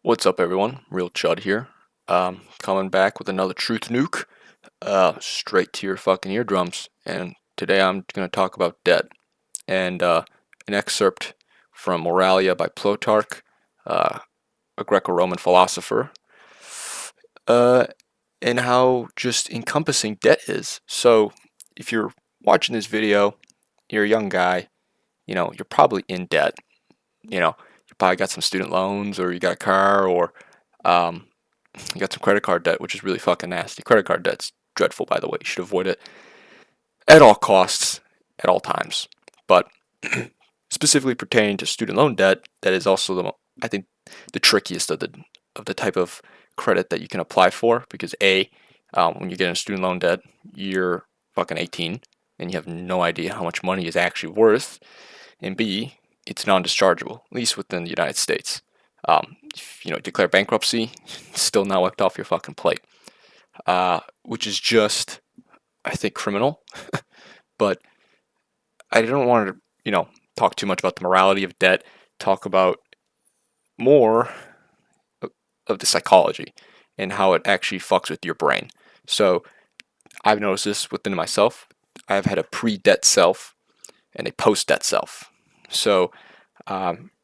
What's up, everyone? ARealChud here. Coming back with another truth nuke, straight to your fucking eardrums. And today I'm going to talk about debt and an excerpt from Moralia by Plutarch, a Greco-Roman philosopher, uh, and how just encompassing debt is. So, if you're watching this video, you're a young guy, you're probably in debt. You probably got some student loans, or you got a car, or um, you got some credit card debt, which is really fucking nasty. Credit card debt's dreadful, by the way. You should avoid it at all costs, at all times. But specifically pertaining to student loan debt, that is also I think the trickiest of the type of credit that you can apply for, because when you get in student loan debt, you're fucking 18 and you have no idea how much money is actually worth, and B, it's non-dischargeable, at least within the United States. If you declare bankruptcy, it's still not wiped off your fucking plate, which is just, I think, criminal. But I don't want to, talk too much about the morality of debt. Talk about more of the psychology and how it actually fucks with your brain. So I've noticed this within myself. I've had a pre-debt self and a post-debt self. So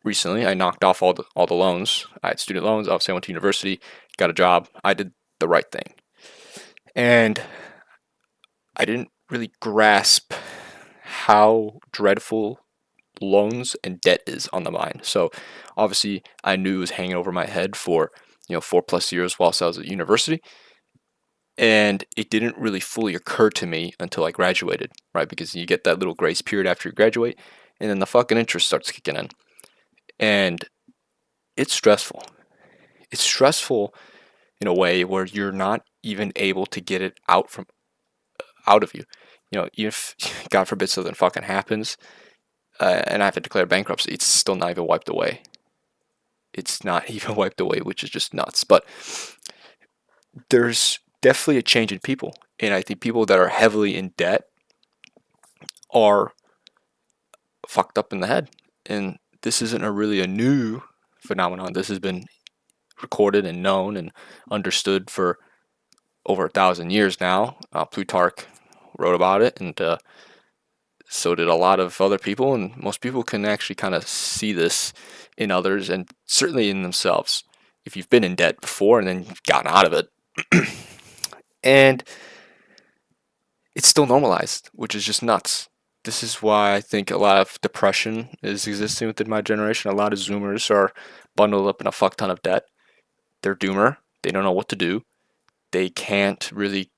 recently, I knocked off all the loans. I had student loans. Obviously, I went to university, got a job. I did the right thing, and I didn't really grasp how dreadful loans and debt is on the mind. So obviously, I knew it was hanging over my head for 4+ years whilst I was at university, and it didn't really fully occur to me until I graduated, right? Because you get that little grace period after you graduate, and then the fucking interest starts kicking in. And it's stressful. It's stressful in a way where you're not even able to get it out of you. If God forbid something fucking happens, and I have to declare bankruptcy, it's still not even wiped away. It's not even wiped away, which is just nuts. But there's definitely a change in people, and I think people that are heavily in debt are fucked up in the head. And this isn't really a new phenomenon. This has been recorded and known and understood for over 1,000 years now. Plutarch wrote about it, and so did a lot of other people, and most people can actually kind of see this in others and certainly in themselves. If you've been in debt before and then you've gotten out of it, and it's still normalized, which is just nuts. This is why I think a lot of depression is existing within my generation. A lot of Zoomers are bundled up in a fuck ton of debt. They're doomer. They don't know what to do. They can't really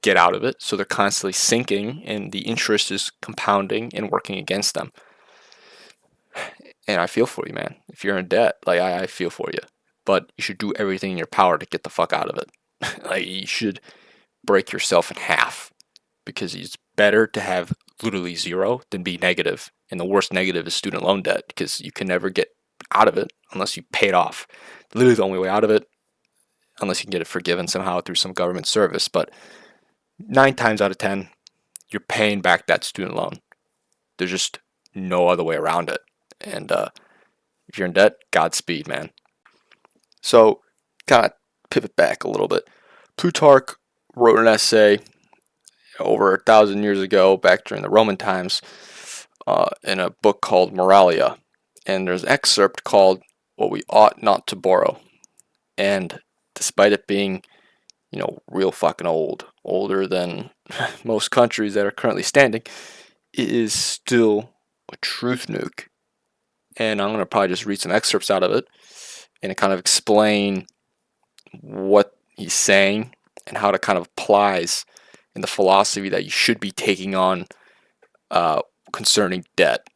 get out of it, so they're constantly sinking, and the interest is compounding and working against them. And I feel for you, man. If you're in debt, I feel for you. But you should do everything in your power to get the fuck out of it. You should break yourself in half, because it's better to have literally zero than be negative. And the worst negative is student loan debt, because you can never get out of it unless you pay it off. Literally the only way out of it, unless you can get it forgiven somehow through some government service. But 9 times out of 10, you're paying back that student loan. There's just no other way around it. And if you're in debt, Godspeed, man. So, kind of pivot back a little bit. Plutarch wrote an essay over 1,000 years ago, back during the Roman times, in a book called Moralia. And there's an excerpt called What We Ought Not to Borrow. And despite it being, real fucking older than most countries that are currently standing, it is still a truth nuke. And I'm going to probably just read some excerpts out of it and kind of explain what he's saying and how it kind of applies in the philosophy that you should be taking on concerning debt.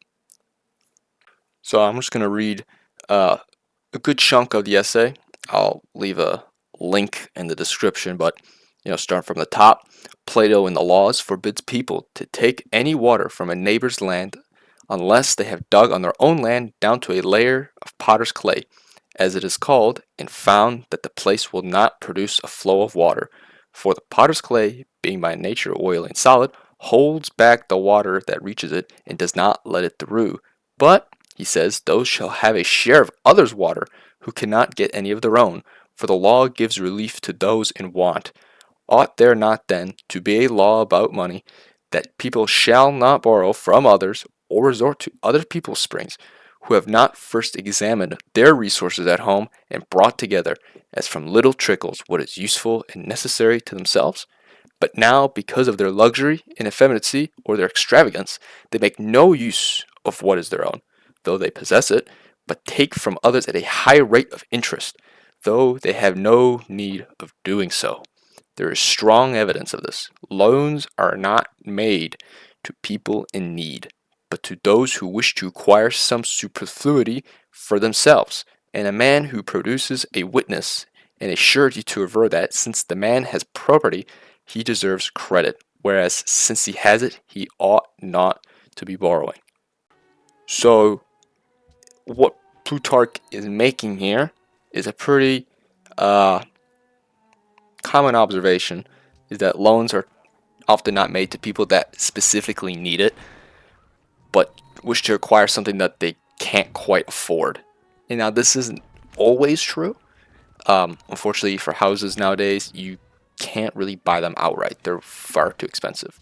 So I'm just going to read a good chunk of the essay. I'll leave a link in the description, but start from the top. Plato in the Laws forbids people to take any water from a neighbor's land unless they have dug on their own land down to a layer of potter's clay, as it is called, and found that the place will not produce a flow of water. For the potter's clay, being by nature oily and solid, holds back the water that reaches it and does not let it through. But He says, those shall have a share of others' water who cannot get any of their own, for the law gives relief to those in want. Ought there not then to be a law about money, that people shall not borrow from others or resort to other people's springs, who have not first examined their resources at home and brought together, as from little trickles, what is useful and necessary to themselves? But now, because of their luxury and effeminacy or their extravagance, they make no use of what is their own, though they possess it, but take from others at a high rate of interest, though they have no need of doing so. There is strong evidence of this. Loans are not made to people in need, but to those who wish to acquire some superfluity for themselves. And a man who produces a witness and a surety to aver that, since the man has property, he deserves credit, whereas since he has it, he ought not to be borrowing. So, what Plutarch is making here is a pretty common observation, is that loans are often not made to people that specifically need it, but wish to acquire something that they can't quite afford. And now this isn't always true. Unfortunately, for houses nowadays, you can't really buy them outright. They're far too expensive.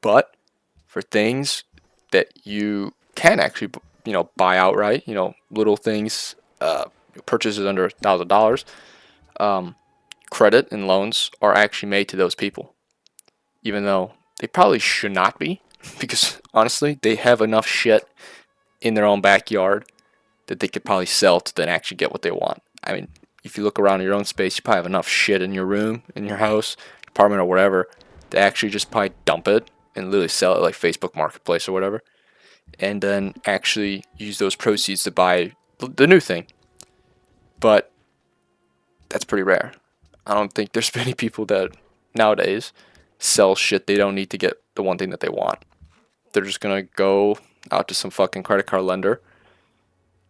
But for things that you can actually, buy outright, little things, purchases under $1,000, credit and loans are actually made to those people, even though they probably should not be, because honestly, they have enough shit in their own backyard that they could probably sell to then actually get what they want. I mean, if you look around your own space, you probably have enough shit in your room, in your house, apartment, or whatever, to actually just probably dump it and literally sell it like Facebook Marketplace or whatever, and then actually use those proceeds to buy the new thing. But that's pretty rare. I don't think there's many people that nowadays sell shit they don't need to get the one thing that they want. They're just gonna go out to some fucking credit card lender,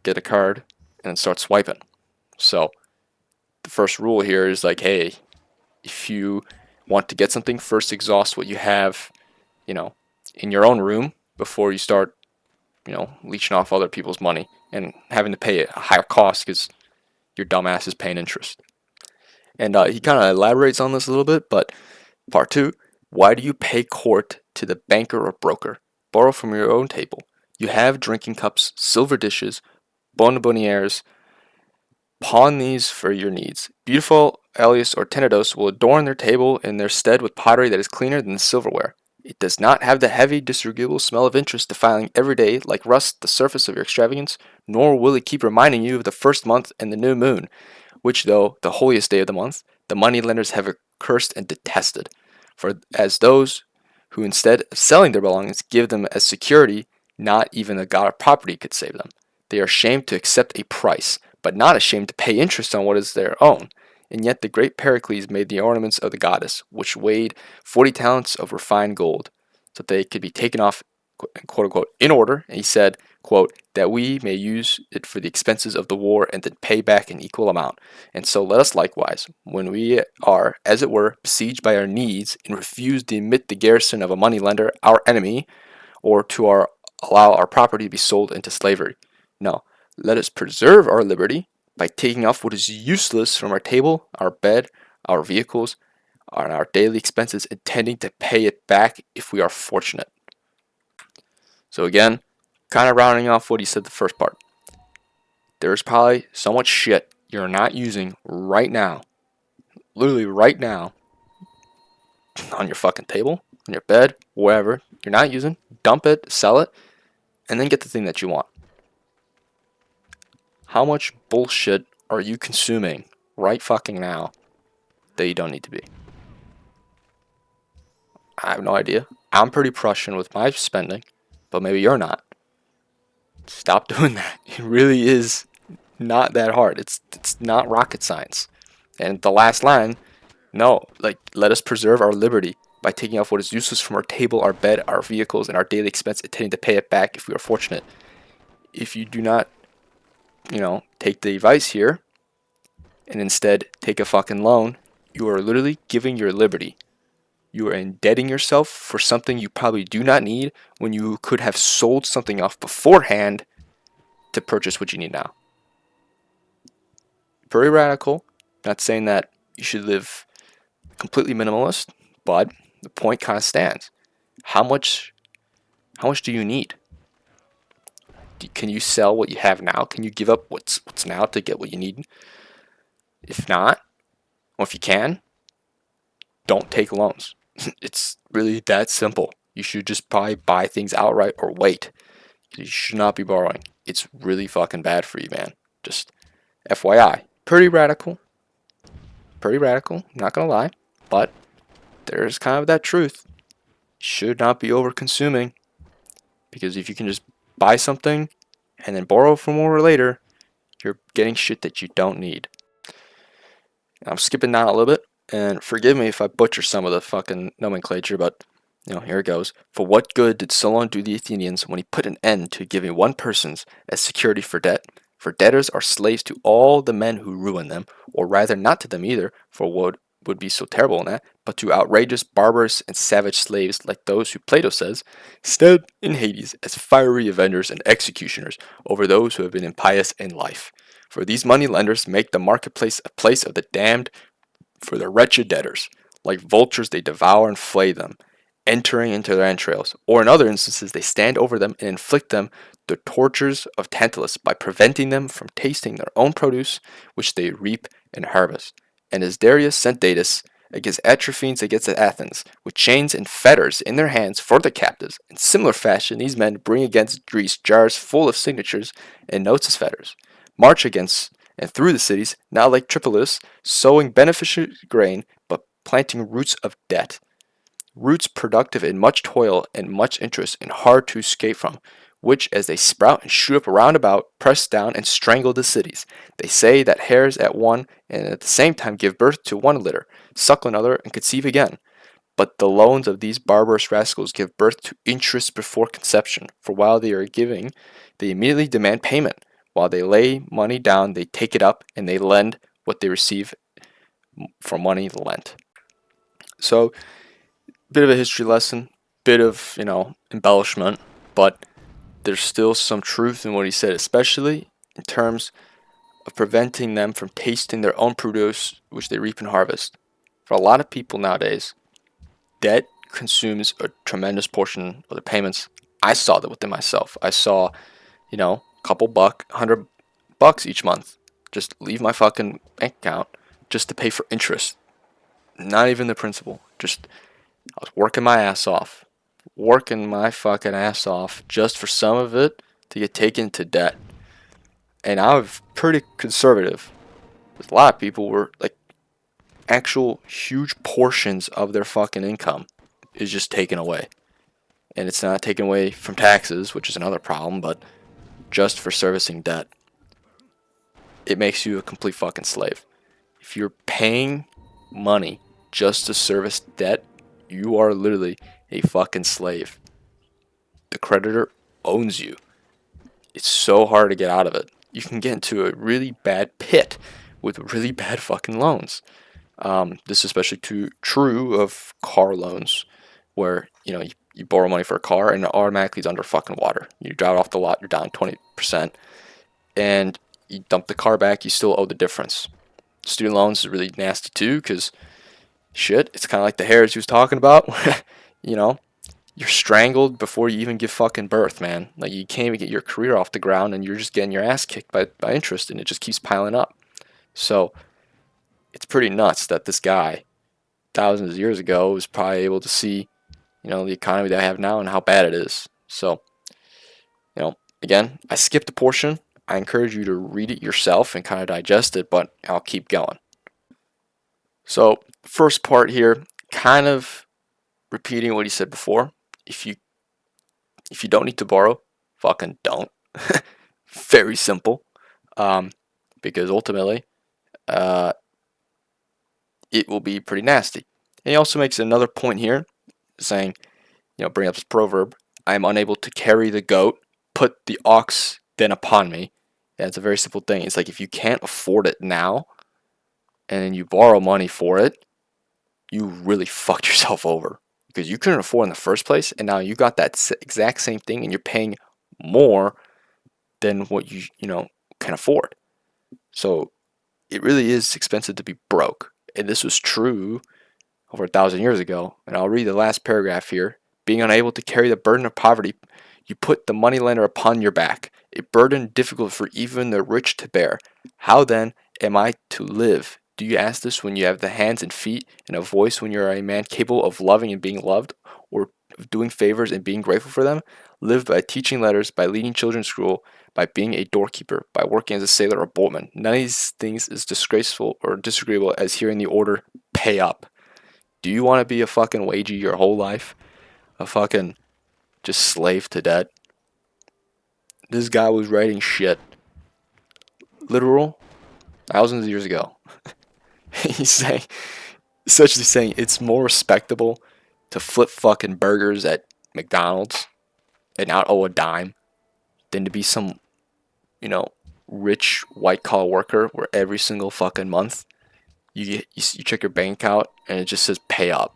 get a card, and then start swiping. So the first rule here is like, hey, if you want to get something, first exhaust what you have, in your own room before you start, leeching off other people's money and having to pay a higher cost because your dumbass is paying interest. And he kind of elaborates on this a little bit, but part two, why do you pay court to the banker or broker? Borrow from your own table. You have drinking cups, silver dishes, bonbonnieres. Pawn these for your needs. Beautiful Elias or Tenedos will adorn their table in their stead with pottery that is cleaner than silverware. It does not have the heavy, disagreeable smell of interest defiling every day like rust the surface of your extravagance, nor will it keep reminding you of the first month and the new moon, which, though the holiest day of the month, the moneylenders have accursed and detested. For as those who, instead of selling their belongings, give them as security, not even a god of property could save them. They are ashamed to accept a price, but not ashamed to pay interest on what is their own. And yet the great Pericles made the ornaments of the goddess, which weighed 40 talents of refined gold, so that they could be taken off, quote unquote, in order. And he said, quote, that we may use it for the expenses of the war and then pay back an equal amount. And so let us likewise, when we are, as it were, besieged by our needs, and refuse to admit the garrison of a money lender, our enemy, or to allow our property to be sold into slavery. No, let us preserve our liberty by taking off what is useless from our table, our bed, our vehicles, and our daily expenses, intending to pay it back if we are fortunate. So again, kind of rounding off what he said the first part. There's probably so much shit you're not using right now, literally right now, on your fucking table, on your bed, wherever you're not using, dump it, sell it, and then get the thing that you want. How much bullshit are you consuming right fucking now that you don't need to be? I have no idea. I'm pretty Prussian with my spending, but maybe you're not. Stop doing that. It really is not that hard. It's not rocket science. And the last line, no, let us preserve our liberty by taking off what is useless from our table, our bed, our vehicles, and our daily expense, intending to pay it back if we are fortunate. If you do not, take the advice here and instead take a fucking loan, you are literally giving your liberty. You are indebting yourself for something you probably do not need when you could have sold something off beforehand to purchase what you need now. Very radical. Not saying that you should live completely minimalist, but the point kind of stands. How much do you need? Can you sell what you have now? Can you give up what's now to get what you need? If not, or if you can, don't take loans. It's really that simple. You should just probably buy things outright or wait. You should not be borrowing. It's really fucking bad for you, man. Just FYI. Pretty radical. Not gonna lie. But there's kind of that truth. Should not be over consuming. Because if you can just buy something and then borrow for more later, you're getting shit that you don't need. I'm skipping down a little bit, and forgive me if I butcher some of the fucking nomenclature, but here it goes. For what good did Solon do the Athenians when he put an end to giving one person's as security for debt? For debtors are slaves to all the men who ruin them, or rather not to them either, for what would be so terrible in that, but to outrageous, barbarous, and savage slaves like those who Plato says, stand in Hades as fiery avengers and executioners over those who have been impious in life. For these money lenders make the marketplace a place of the damned for the wretched debtors. Like vultures they devour and flay them, entering into their entrails, or in other instances they stand over them and inflict them the tortures of Tantalus by preventing them from tasting their own produce which they reap and harvest. And as Darius sent Datus against Atrophanes against Athens, with chains and fetters in their hands for the captives, in similar fashion these men bring against Greece jars full of signatures and notes as fetters, march against and through the cities, now like Tripolis, sowing beneficial grain, but planting roots of debt, roots productive in much toil and much interest and hard to escape from, which as they sprout and shoot up round about, press down and strangle the cities. They say that hares at one and at the same time give birth to one litter, suckle another, and conceive again. But the loans of these barbarous rascals give birth to interest before conception, for while they are giving, they immediately demand payment. While they lay money down, they take it up, and they lend what they receive for money lent. So, bit of a history lesson, bit of, embellishment, but there's still some truth in what he said, especially in terms of preventing them from tasting their own produce, which they reap and harvest. For a lot of people nowadays, debt consumes a tremendous portion of their payments. I saw that within myself. I saw, a couple $100 each month just leave my fucking bank account just to pay for interest. Not even the principal. Just, I was working my ass off. Working my fucking ass off just for some of it to get taken to debt. And I was pretty conservative. A lot of people were like, actual huge portions of their fucking income is just taken away. And it's not taken away from taxes, which is another problem, but just for servicing debt. It makes you a complete fucking slave. If you're paying money just to service debt, you are literally a fucking slave. The creditor owns you. It's so hard to get out of it. You can get into a really bad pit with really bad fucking loans. This is especially true of car loans, where you borrow money for a car and it automatically is under fucking water. You drive it off the lot, you're down 20%, and you dump the car back, you still owe the difference. Student loans is really nasty too, because shit, it's kind of like the hares he was talking about. You're strangled before you even give fucking birth, man. Like, you can't even get your career off the ground, and you're just getting your ass kicked by interest, and it just keeps piling up. So it's pretty nuts that this guy, thousands of years ago, was probably able to see, the economy that I have now and how bad it is. So, again, I skipped a portion. I encourage you to read it yourself and kind of digest it, but I'll keep going. So, first part here, kind of repeating what he said before. If you don't need to borrow, fucking don't. Very simple. Because ultimately, it will be pretty nasty. And he also makes another point here, saying, bring up this proverb, I am unable to carry the goat, put the ox then upon me. And it's a very simple thing. It's like, if you can't afford it now, and then you borrow money for it, you really fucked yourself over. Because you couldn't afford in the first place, and now you got that exact same thing, and you're paying more than what you know can afford. So it really is expensive to be broke, and this was true over 1,000 years ago. And I'll read the last paragraph here. Being unable to carry the burden of poverty, you put the moneylender upon your back, a burden difficult for even the rich to bear. How then am I to live? Do you ask this when you have the hands and feet and a voice, when you are a man capable of loving and being loved, or of doing favors and being grateful for them? Live by teaching letters, by leading children to school, by being a doorkeeper, by working as a sailor or boatman. None of these things is disgraceful or disagreeable as hearing the order, pay up. Do you want to be a fucking wagey your whole life? A fucking just slave to debt? This guy was writing shit. Literal thousands of years ago. He's saying, essentially saying it's more respectable to flip fucking burgers at McDonald's and not owe a dime than to be some, you know, rich white collar worker where every single fucking month you check your bank account and it just says pay up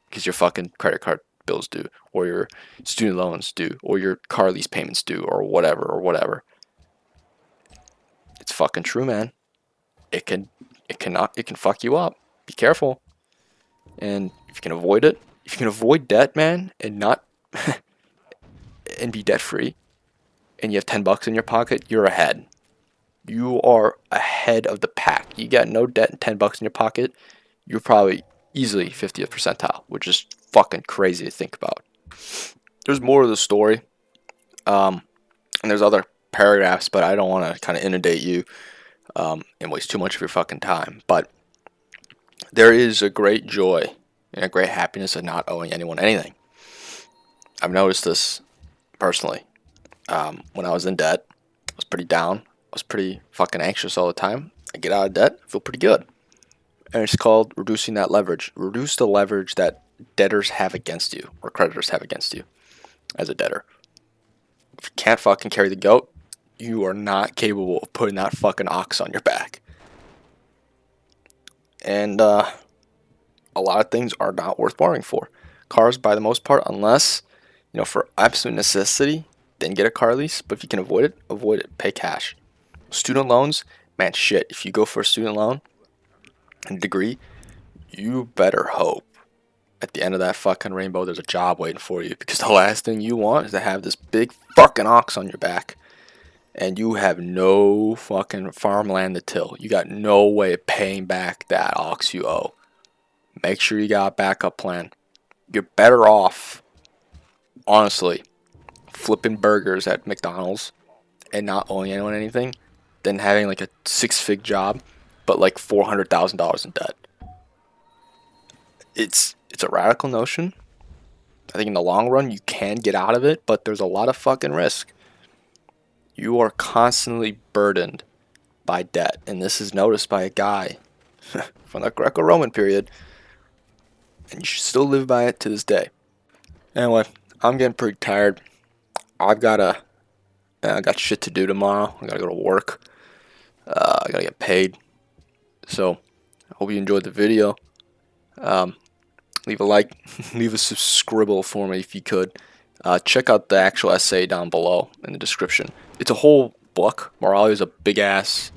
because your fucking credit card bills due, or your student loans due, or your car lease payments due, or whatever. It's fucking true, man. It can fuck you up. Be careful. And if you can avoid it, if you can avoid debt, man, and not and be debt free, and you have $10 in your pocket, you're ahead. You are ahead of the pack. You got no debt and $10 in your pocket, you're probably easily 50th percentile, which is fucking crazy to think about. There's more of the story, and there's other paragraphs, but I don't want to kind of inundate you and waste too much of your fucking time. But there is a great joy and a great happiness in not owing anyone anything. I've noticed this personally. When I was in debt, I was pretty down. I was pretty fucking anxious all the time. I get out of debt, I feel pretty good. And it's called reducing that leverage. Reduce the leverage that debtors have against you, or creditors have against you as a debtor. If you can't fucking carry the goat, you are not capable of putting that fucking ox on your back. And a lot of things are not worth borrowing for. Cars, by the most part, unless, you know, for absolute necessity, then get a car lease. But if you can avoid it, pay cash. Student loans, man, shit. If you go for a student loan and degree, you better hope at the end of that fucking rainbow there's a job waiting for you, because the last thing you want is to have this big fucking ox on your back and you have no fucking farmland to till. You got no way of paying back that ox you owe. Make sure you got a backup plan. You're better off, honestly, flipping burgers at McDonald's and not owing anyone anything than having like a 6-fig job but like $400,000 in debt. It's a radical notion. I think in the long run you can get out of it, but there's a lot of fucking risk. You are constantly burdened by debt, and this is noticed by a guy from the Greco-Roman period, and you should still live by it to this day. Anyway, I'm getting pretty tired. I got shit to do tomorrow. I gotta go to work. I gotta get paid. So I hope you enjoyed the video. Leave a like, leave a scribble for me if you could. Check out the actual essay down below in the description. It's a whole book. Morality is a big ass,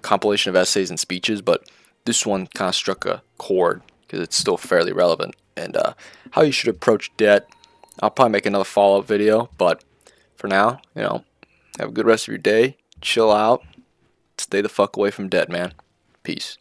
compilation of essays and speeches, but this one kind of struck a chord because it's still fairly relevant. And how you should approach debt. I'll probably make another follow-up video, but for now, have a good rest of your day. Chill out. Stay the fuck away from debt, man. Peace.